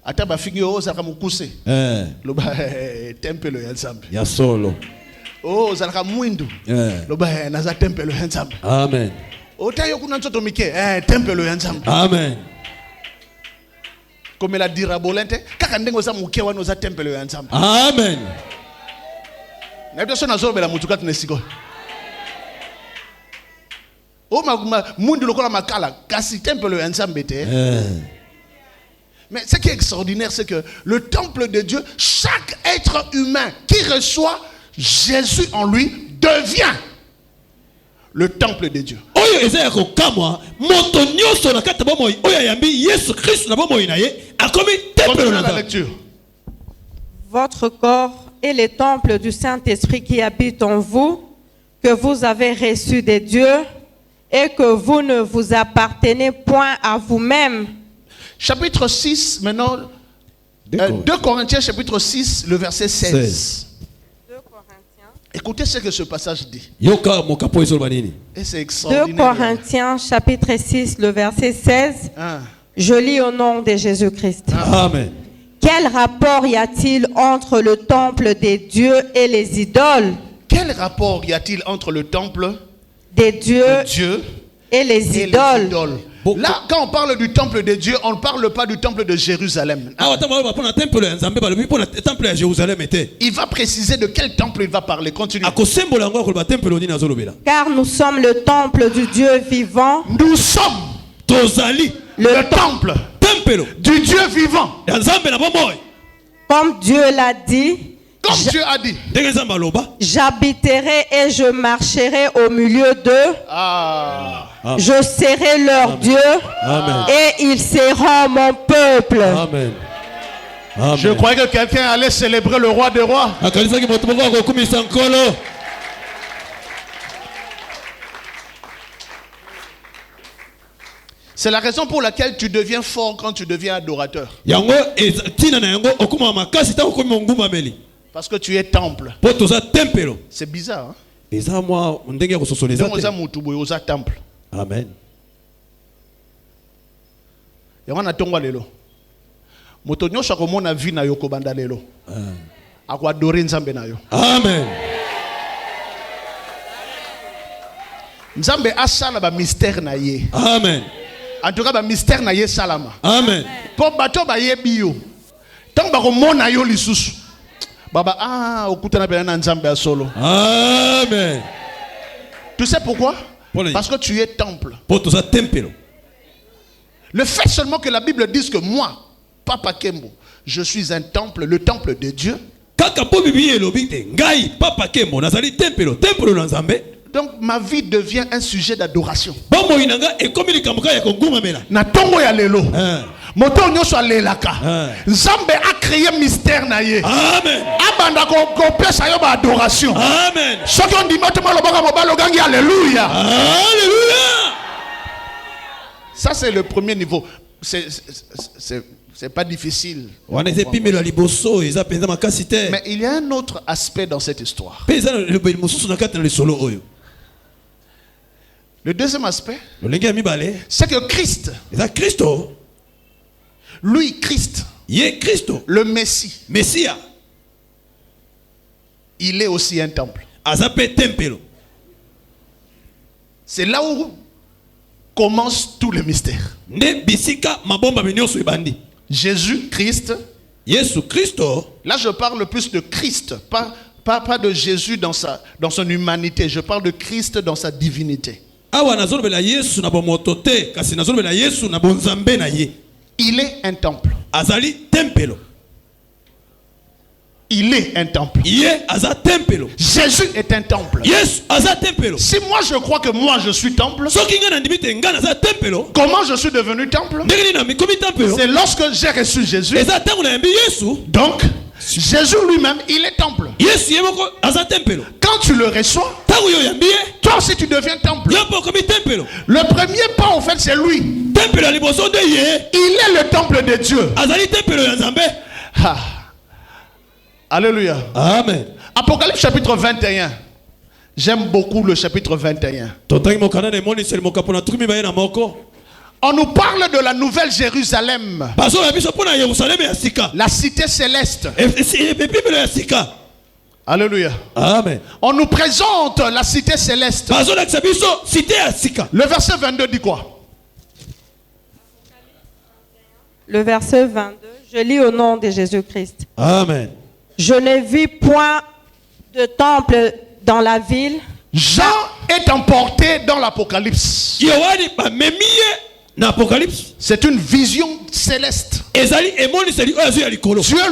ata bafingi ozalaka mokuse loba tempelo ya nzambe ya solo ozalaka mwindu loba naza tempelo ya nzambe. Amen. Otayo kuna nzoto mike tempelo ya nzambe. Amen. Komela dirabolente kaka ndengo za muke wana za tempelo ya nzambe. Amen. Na bito sona zobela mutuka tunesiko. Mundu lokola makala kasi tempelo ya nzambe te. Mais ce qui est extraordinaire, c'est que le temple de Dieu, chaque être humain qui reçoit Jésus en lui devient le temple de Dieu. La lecture. Votre corps est le temple du Saint-Esprit qui habite en vous, que vous avez reçu de Dieu et que vous ne vous appartenez point à vous-même. Chapitre 6, maintenant, 2 Corinthiens, chapitre 6, le verset 16. 2 Corinthiens. Écoutez ce que ce passage dit. Et c'est 2 extraordinaire. Corinthiens, chapitre 6, le verset 16. Je lis au nom de Jésus-Christ. Amen. Quel rapport y a-t-il entre le temple des dieux et les idoles? Quel rapport y a-t-il entre le temple des dieux de Dieu et les idoles? Là, quand on parle du temple de Dieu, on ne parle pas du temple de Jérusalem. Il va préciser de quel temple il va parler. Continue. Car nous sommes le temple du Dieu vivant. Nous sommes le temple du Dieu vivant. Comme Dieu l'a dit. Comme Dieu a dit. J'habiterai et je marcherai au milieu d'eux. Je serai leur Dieu. Amen. Et ils seront mon peuple. Amen. Amen. Je croyais que quelqu'un allait célébrer le roi des rois. C'est la raison pour laquelle tu deviens fort quand tu deviens adorateur. Parce que tu es temple. C'est bizarre. Temple. Amen. Amen. Nzambe asala ba mystère na ye. Amen. En tout cas ba mystère na ye salama. Amen. Po bato ba ye bio. Tant ba ko mona yo lisusu. Baba okutana bela na Nzambe ya solo. Amen. Tu sais pourquoi? Parce que tu es temple. Le fait seulement que la Bible dise que moi, Papa Kembo, je suis un temple, le temple de Dieu. Donc ma vie devient un sujet d'adoration. Na tongo ya lelo. Moto nyoso alelaka. Nzambe a créé mystère na ye. Amen. Abanda ko pesa yo ba adoration. Amen. Soki on dit moto maloboka mobalo gangi alléluia. Alléluia. Ça c'est le premier niveau. C'est pas difficile. Mais il y a un autre aspect dans cette histoire. Le deuxième aspect, c'est que Christ, lui, Christ, le Messie, il est aussi un temple. C'est là où commence tout le mystère. Jésus, Christ. Là, je parle plus de Christ, pas de Jésus dans son humanité. Je parle de Christ dans sa divinité. Il est un temple. Il est un temple. Jésus est un temple. Si moi je crois que moi je suis temple, comment je suis devenu temple? C'est lorsque j'ai reçu Jésus. Donc, Jésus lui-même, il est temple. Quand tu le reçois, toi aussi tu deviens temple. Le premier pas en fait c'est lui. Il est le temple de Dieu. Alléluia. Amen. Apocalypse chapitre 21. J'aime beaucoup le chapitre 21. On nous parle de la nouvelle Jérusalem. La cité céleste. Alléluia. Amen. On nous présente la cité céleste. Le verset 22 dit quoi? Le verset 22, je lis au nom de Jésus-Christ. Amen. Je ne vis point de temple dans la ville. Jean est emporté dans l'Apocalypse. C'est une vision céleste. Dieu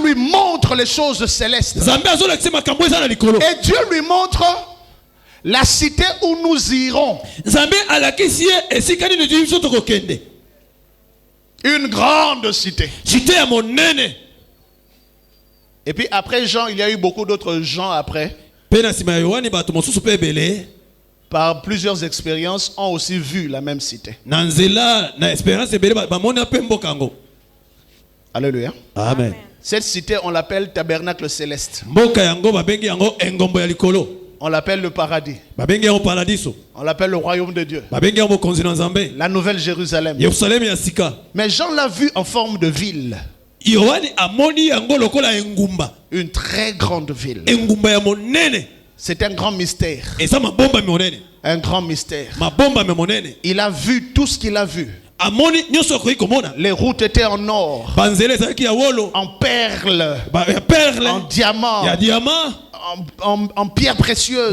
lui montre les choses célestes. Et Dieu lui montre la cité où nous irons. Une grande cité. Et puis après Jean, il y a eu beaucoup d'autres gens après. Par plusieurs expériences, ont aussi vu la même cité. Alléluia. Amen. Cette cité, on l'appelle tabernacle céleste. On l'appelle le paradis. On l'appelle le royaume de Dieu. La nouvelle Jérusalem. Mais Jean l'a vu en forme de ville. Une très grande ville. C'est un grand mystère. Un grand mystère. Il a vu tout ce qu'il a vu. Les routes étaient en or, en perles, en diamants, en pierres précieuses,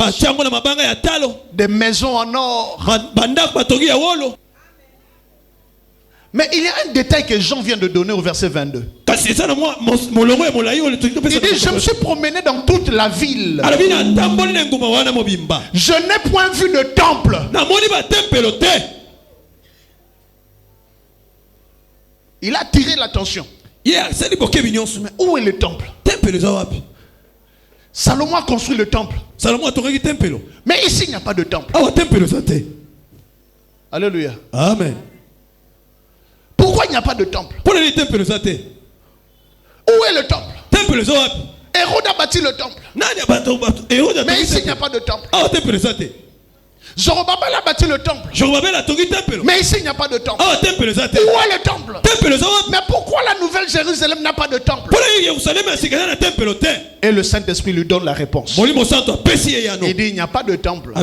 des maisons en or. Mais il y a un détail que Jean vient de donner au verset 22. Il dit, je me suis promené dans toute la ville. Je n'ai point vu de temple. Il a attiré l'attention. Mais où est le temple? Salomon a construit le temple. Mais ici, il n'y a pas de temple. Alléluia. Amen. Pourquoi il n'y a pas de temple? Où est le temple? Hérode a bâti le temple. Mais ici, il n'y a pas de temple. Zorobabel a bâti le temple. Mais ici, il n'y a pas de temple. Où est le temple? Mais pourquoi la nouvelle Jérusalem n'a pas de temple? Et le Saint-Esprit lui donne la réponse. Il dit, il n'y a pas de temple.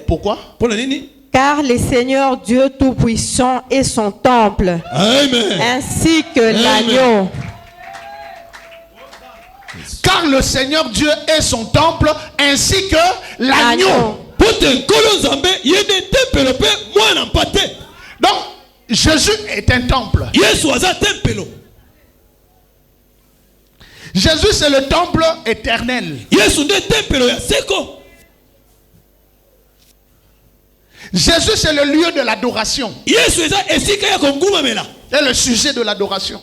Pourquoi? Car le Seigneur Dieu Tout-Puissant est son temple. Amen. Ainsi que l'agneau. Car le Seigneur Dieu est son temple, ainsi que l'agneau. Donc, Jésus est un temple. Jésus, c'est le temple éternel. Jésus, c'est le lieu de l'adoration. Et le sujet de l'adoration.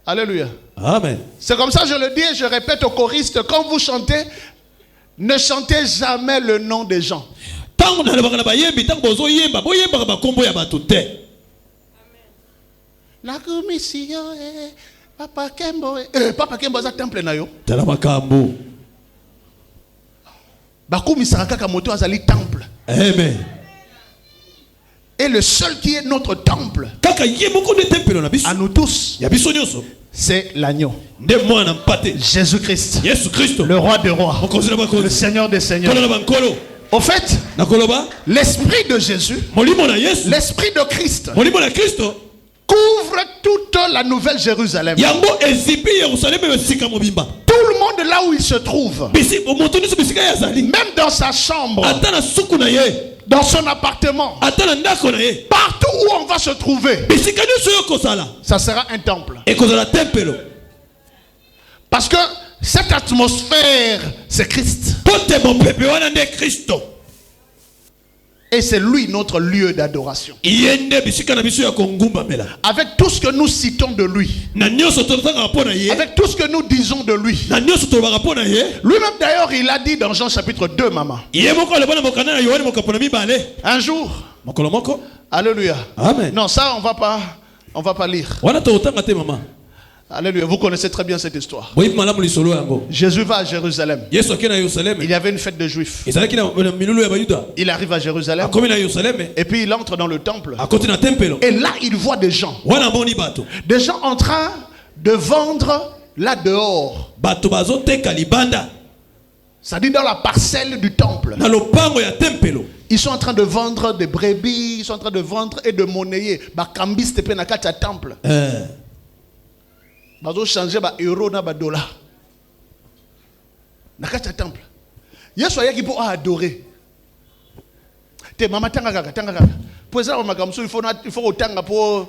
Alléluia. Amen. C'est comme ça, je le dis et je répète aux choristes, quand vous chantez, ne chantez jamais le nom des gens. La commission est Papa Kembo. Papa Kembo, c'est un temple nayo. Bakumi Sarakaka Moto Azali temple. Amen. Et le seul qui est notre temple, à nous tous, c'est l'agneau. Jésus-Christ. Le roi des rois. Le Seigneur des seigneurs. Au fait, l'esprit de Jésus, l'esprit de Christ, couvre toute la nouvelle Jérusalem. Tout le monde là où il se trouve, même dans sa chambre, dans son appartement, partout où on va se trouver, ça sera un temple. Parce que cette atmosphère, c'est Christ. Et c'est lui notre lieu d'adoration. Avec tout ce que nous citons de lui, avec tout ce que nous disons de lui, lui-même d'ailleurs il a dit dans Jean chapitre 2, maman, un jour, alléluia. Amen. Non, ça on va pas lire. Alléluia, vous connaissez très bien cette histoire. Jésus va à Jérusalem. Il y avait une fête de Juifs. Il arrive à Jérusalem. Et puis il entre dans le temple. Et là, il voit des gens. Des gens en train de vendre là dehors. C'est-à-dire dans la parcelle du temple. Ils sont en train de vendre des brebis, ils sont en train de vendre et de monnayer. Bakambiste pe na kati ya temple. Bazo changer ba euro na ba dollar. Na kati ya temple. Yesu ayaki po adorer. Te mama tanga kaka. Pour ça makamso il faut otanga po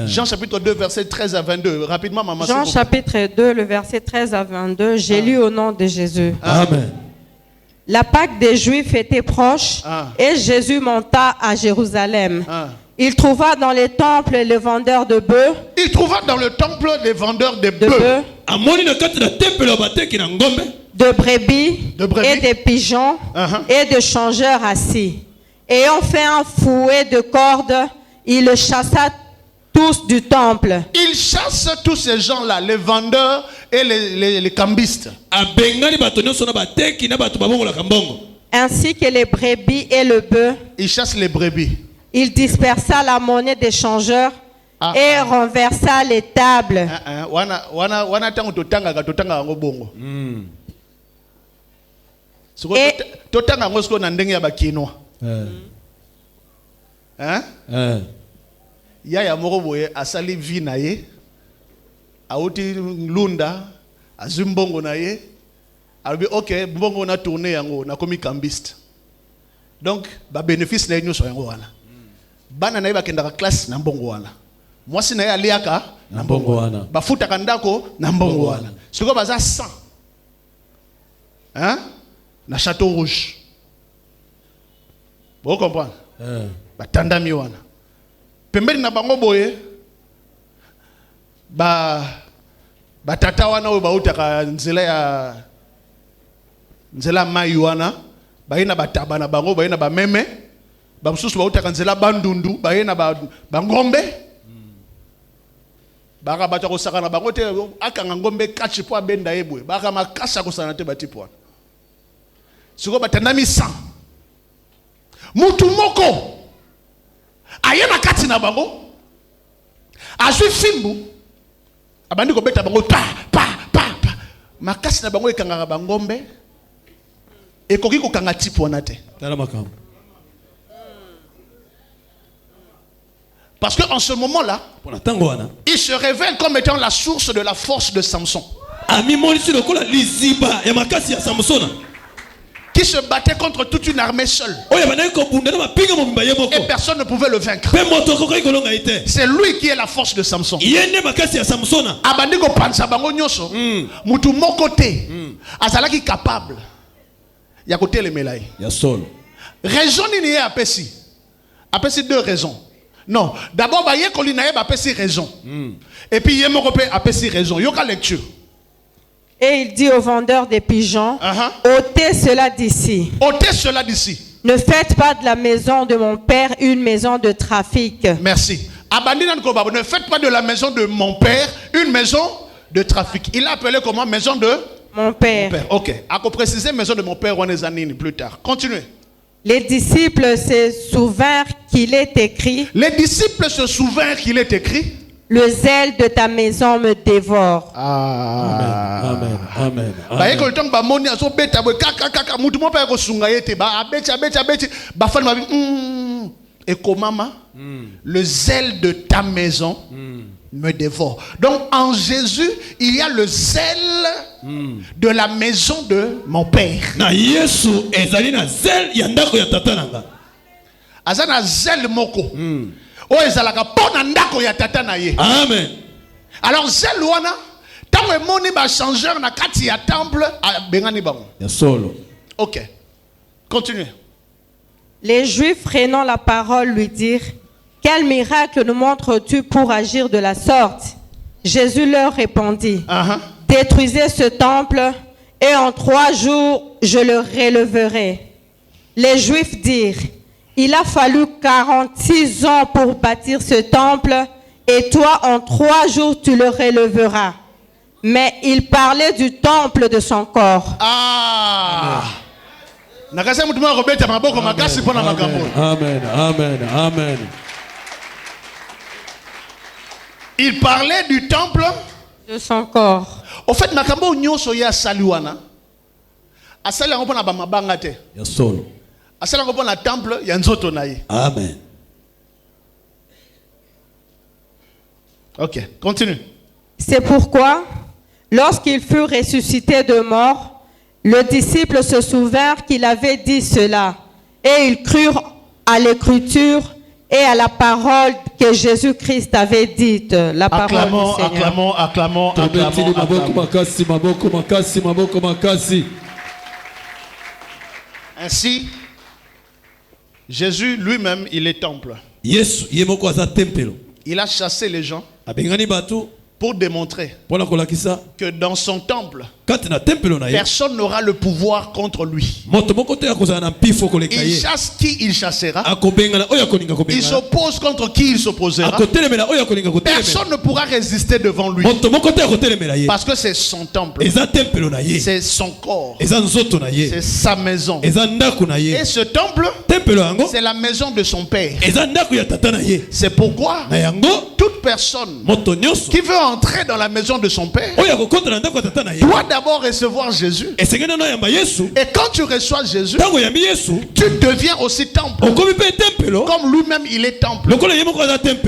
Jean chapitre 2 verset 13 à 22. Rapidement maman. Jean chapitre 2 le verset 13 à 22. J'ai lu au nom de Jésus. Amen. La Pâque des Juifs était proche et Jésus monta à Jérusalem. Il trouva dans les temples les vendeurs de bœufs. Il trouva dans le temple les vendeurs de bœufs. De brebis et de pigeons et de changeurs assis. Ayant fait un fouet de cordes, il le chassa tous du temple. Il chasse tous ces gens-là, les vendeurs et les cambistes. Ainsi que les brebis et le bœuf. Il chasse les brebis. Il dispersa la monnaie des changeurs et renversa les tables. Yaya moko boye asali vi na ye auti lunda azumbongo na ye albi OK mbongo na tourner yango na komi cambiste donc ba bénéfice na nyoso yango wana bana na ye bakenda classe na mbongo wana mwasi na ye aliaka na mbongo wana bafuta kandako na mbongo wana siko baza 100 na Château Rouge. Vous comprenez? Batanda miwana. Pembeni na bango boye batata wana oyo bautaka nzela mai wana bayina bataba na bango bayina bameme bamususu bautaka nzela bandundu bayina bangombe baka bato kosaka na bango te akanga ngombe kachi po abenda yebwe baka makasa kosana te batipwana siko batandami 100 mutu moko ayena kati na bango azwi fimbu abandi ko beta bango pa makasi na bango ekanga bangombe ekoki ko kanga tipwana te tala makambo. Parce qu'en ce moment-là, il se révèle comme étant la source de la force de Samson. Qui se battait contre toute une armée seule. Et personne ne pouvait le vaincre. C'est lui qui est la force de Samson. Abandiko pansa bango nyoso. Mutu mokote. Azalaki capable. Ya kote le melai. Ya sol. Raison ni ye apesi. Apesi deux raisons. Non, d'abord ba ye kolina ye ba apesi raison. Et puis ye moko pe apesi raison. Yoka lecture. Et il dit aux vendeurs des pigeons, ôtez cela d'ici. Ôtez cela d'ici. Ne faites pas de la maison de mon père une maison de trafic. Merci. Ne faites pas de la maison de mon père une maison de trafic. Il a appelé comment? Maison de mon père. Mon père. Ok. À préciser maison de mon père, on est années plus tard. Continuez. Les disciples se souvinrent qu'il est écrit. Les disciples se souvinrent qu'il est écrit. Le zèle de ta maison me dévore. Amen. Amen. Et comment le zèle de ta maison me dévore. Donc en Jésus, il y a le zèle de la maison de mon père. Azana zèle moko. Amen. Alors zèle wana tant que moni ba changeur na kati ya temple bengani bango. OK. Continuez. Les Juifs prenant la parole lui dirent: quel miracle nous montres-tu pour agir de la sorte? Jésus leur répondit: détruisez ce temple et en 3 jours je le relèverai. Les Juifs dirent: il a fallu 46 ans pour bâtir ce temple, et toi, en 3 jours, tu le relèveras. Mais il parlait du temple de son corps. Ah! Amen, amen, amen. Il parlait du temple de son corps. Au fait, makambo nyoso ya saliwana. Asali yango pona ba mabanga te. Ya solo. Asali yango pona temple ya nzoto na ye. Amen. OK, continue. C'est pourquoi, lorsqu'il fut ressuscité de mort, les disciples se souvinrent qu'il avait dit cela, et ils crurent à l'écriture et à la parole que Jésus-Christ avait dite. La parole acclamons, du Seigneur. acclamons. Ainsi, Jésus lui-même, il est temple. Il a chassé les gens pour démontrer que dans son temple, personne n'aura le pouvoir contre lui. Il chasse qui il chassera. Il s'oppose contre qui il s'opposera. Personne ne pourra résister devant lui. Parce que c'est son temple. C'est son corps. C'est sa maison. Et ce temple, c'est la maison de son Père. C'est pourquoi toute personne qui veut entrer dans la maison de son Père doit d'abord recevoir Jésus. Et quand tu reçois Jésus, tu deviens aussi temple. Comme lui-même il est temple.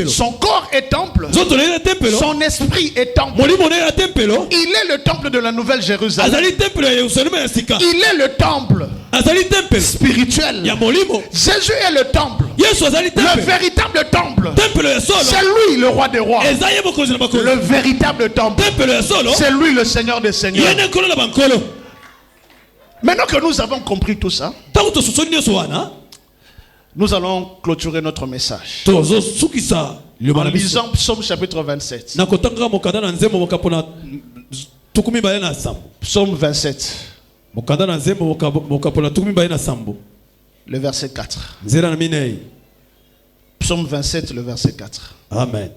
Son corps est temple. Son esprit est temple. Il est le temple de la Nouvelle Jérusalem. Il est le temple spirituel. Jésus est le temple. Le véritable temple. C'est lui le roi des rois. Le véritable temple. C'est lui le Seigneur des seigneurs. Maintenant que nous avons compris tout ça, nous allons clôturer notre message en lisant Psaume chapitre 27. Psaume 27. Le verset 4. Psaume 27, le verset 4. Amen.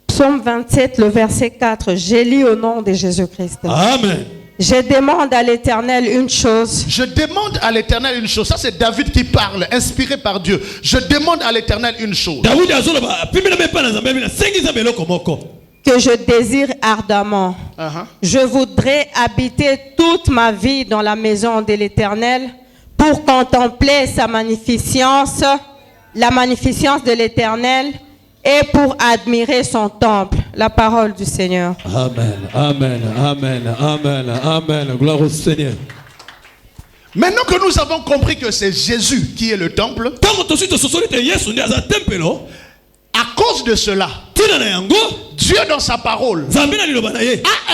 Psaume 27, le verset 4. J'ai lu au nom de Jésus-Christ. Amen. Je demande à l'Éternel une chose. Je demande à l'Éternel une chose. Ça, c'est David qui parle, inspiré par Dieu. Je demande à l'Éternel une chose. Que je désire ardemment. Je voudrais habiter toute ma vie dans la maison de l'Éternel pour contempler sa magnificence, la magnificence de l'Éternel, et pour admirer son temple. La parole du Seigneur. Amen, amen, amen, amen, amen. Gloire au Seigneur. Maintenant que nous avons compris que c'est Jésus qui est le temple, à cause de cela, Dieu dans sa parole a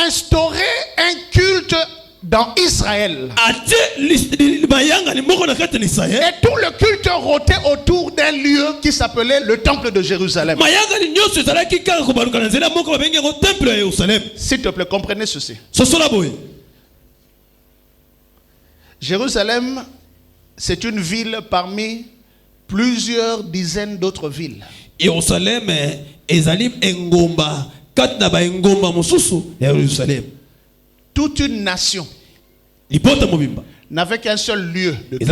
instauré un culte dans Israël. Et tout le culte rotait autour d'un lieu qui s'appelait le temple de Jérusalem. S'il te plaît, comprenez ceci. Jérusalem, c'est une ville parmi plusieurs dizaines d'autres villes. Toute une nation n'avait qu'un seul lieu de culte.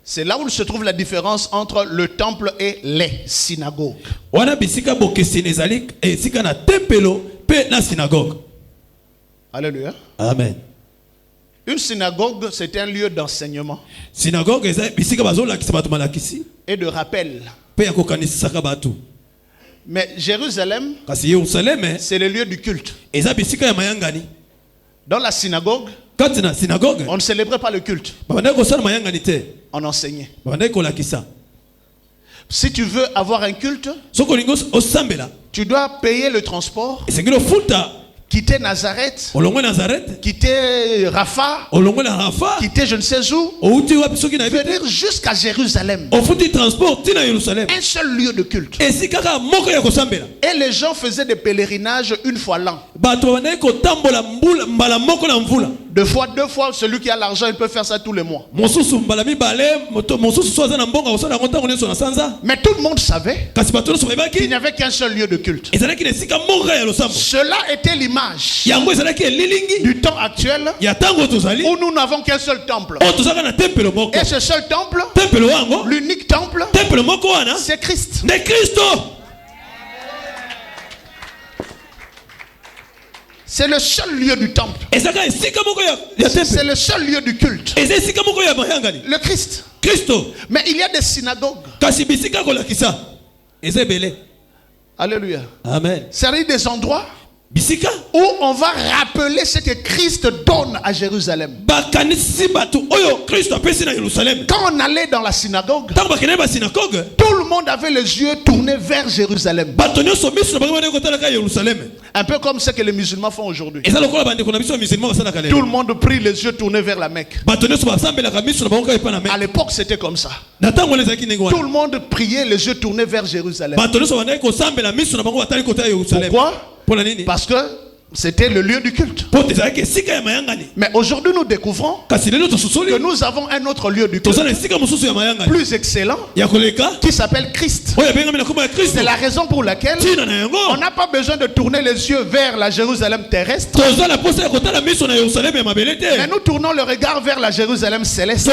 C'est là où se trouve la différence entre le temple et les synagogues. Alléluia. Amen. Une synagogue, c'est un lieu d'enseignement et de rappel. Mais Jérusalem, c'est le lieu du culte. Dans la synagogue, on ne célébrait pas le culte. On enseignait. Si tu veux avoir un culte, tu dois payer le transport, quitter Nazareth, quitter Rapha, quitter je ne sais où, venir jusqu'à Jérusalem. Un seul lieu de culte. Et les gens faisaient des pèlerinages une fois l'an. De Deux fois, celui qui a l'argent, il peut faire ça tous les mois. Mais tout le monde savait qu'il n'y avait qu'un seul lieu de culte. Cela était l'image du temps actuel où nous n'avons qu'un seul temple. Et ce seul temple, l'unique temple, c'est Christ. C'est le seul lieu du temple. C'est le seul lieu du culte. Le Christ. Mais il y a des synagogues. Alléluia. Amen. C'est-à-dire des endroits où on va rappeler ce que Christ donne à Jérusalem. Quand on allait dans la synagogue, tout le monde avait les yeux tournés vers Jérusalem. Un peu comme ce que les musulmans font aujourd'hui. Tout le monde prie les yeux tournés vers la Mecque. À l'époque, c'était comme ça. Tout le monde priait les yeux tournés vers Jérusalem. Pourquoi? Parce que c'était le lieu du culte. Mais aujourd'hui, nous découvrons que nous avons un autre lieu du culte plus excellent qui s'appelle Christ. C'est la raison pour laquelle on n'a pas besoin de tourner les yeux vers la Jérusalem terrestre. Mais nous tournons le regard vers la Jérusalem céleste.